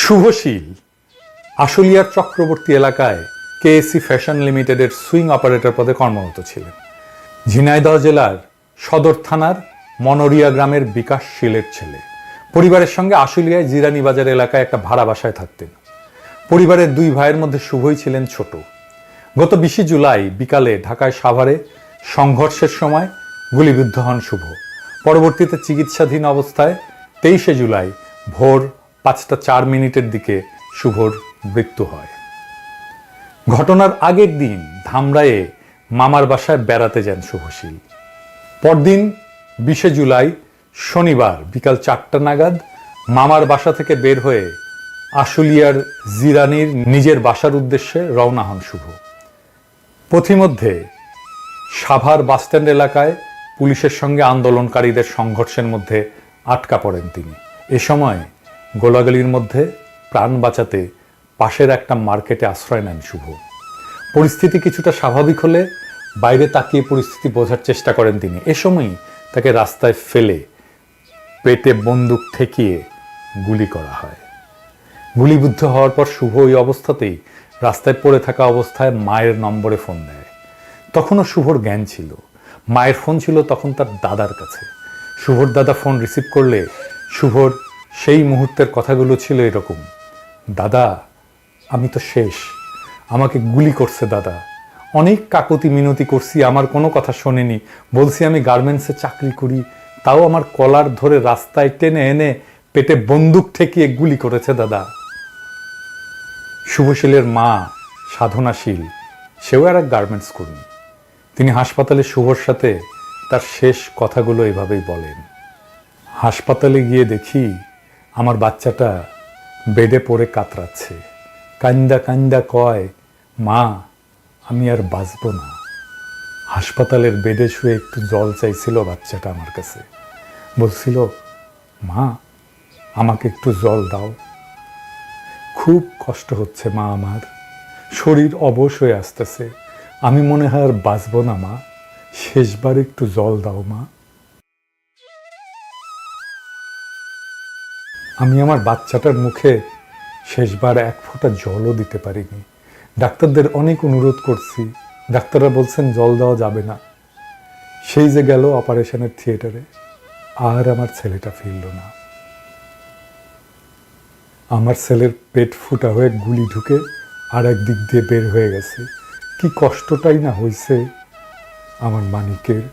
শুভশীল আশুলিয়ার চক্রবর্তী এলাকায় KEC fashion লিমিটেডের সুইং অপারেটর পদে কর্মরত ছিলেন। ঝিনাইদহ জেলার সদর থানার মনোরিয়া গ্রামের বিকাশ শীলের ছেলে। পরিবারের সঙ্গে আশুলিয়ায় জিরানি বাজার এলাকায় একটা ভাড়া বাসায় থাকতেন। পরিবারের দুই ভাইয়ের মধ্যে শুভই ছিলেন ছোট। গত 20 জুলাই বিকালে ঢাকায় সাভারে সংঘর্ষের সময় গুলিবিদ্ধ হন শুভ। পরবর্তীতে চিকিৎসাধীন অবস্থায় 23 জুলাই ভোর 5:04 দিকে শুভর মৃত্যু হয়। ঘটনার আগের দিন ধামরায়ে মামার বাসায় বেড়াতে যান শুভশীল। পরদিন 20 জুলাই শনিবার বিকাল 4টা নাগাদ মামার বাসা থেকে বের হয়ে আশুলিয়ার জিরানির নিজের বাসার উদ্দেশ্যে রওনা হন শুভ। পথিমধ্যে সাভার বাসস্ট্যান্ড এলাকায় পুলিশের সঙ্গে আন্দোলনকারীদের সংঘর্ষের মধ্যে আটকা পড়েন তিনি। এ সময় গোলাগুলির মধ্যে প্রাণ বাঁচাতে পাশের একটা মার্কেটে আশ্রয় নেন শুভ। পরিস্থিতি কিছুটা স্বাভাবিক হলে বাইরে তাকিয়ে পরিস্থিতি বোঝার চেষ্টা করেন তিনি। এ সময়ই তাকে রাস্তায় ফেলে পেটে বন্দুক ঠেকিয়ে গুলি করা হয়। গুলিবিদ্ধ হওয়ার পর শুভ ওই অবস্থাতেই রাস্তায় পড়ে থাকা অবস্থায় মায়ের নম্বরে ফোন দেয়। তখনও শুভর জ্ঞান ছিল। মায়ের ফোন ছিল তখন তার দাদার কাছে। শুভর দাদা ফোন রিসিভ করলে শুভর সেই মুহূর্তের কথাগুলো ছিল এরকম: দাদা, আমি তো শেষ, আমাকে গুলি করছে দাদা। অনেক কাকুতি মিনতি করছি, আমার কোনো কথা শোনেনি। বলছি আমি গার্মেন্টসে চাকরি করি, তাও আমার কলার ধরে রাস্তায় টেনে এনে পেটে বন্দুক ঠেকিয়ে গুলি করেছে দাদা। শুভশীলের মা সাধনাশীল, সেও আর এক গার্মেন্টস কর্মী। তিনি হাসপাতালে শুভর সাথে তার শেষ কথাগুলো এভাবেই বলেন: হাসপাতালে গিয়ে দেখি আমার বাচ্চাটা বেডে পড়ে কাতরাচ্ছে। কান্দা কান্দা কয়, মা আমি আর বাঁচব না। হাসপাতালের বেডে শুয়ে একটু জল চাইছিল বাচ্চাটা আমার কাছে, বলছিল, মা আমাকে একটু জল দাও। খুব কষ্ট হচ্ছে মা, আমার শরীর অবশ হয়ে আসতেছে, আমি মনে হয় আর বাঁচব না মা, শেষবার একটু জল দাও মা। আমি আমার বাচ্চাটার মুখে শেষবার এক ফোঁটা জলও দিতে পারিনি। ডাক্তারদের অনেক অনুরোধ করছি, ডাক্তাররা বলছেন জল দেওয়া যাবে না। সেই যে গেল অপারেশনের থিয়েটারে, আর আমার ছেলেটা ফিরল না। আমার ছেলের পেট ফুটা হয়ে গুলি ঢুকে আর এক দিক দিয়ে বের হয়ে গেছে। কি কষ্টটাই না হয়েছে আমার মানিকের।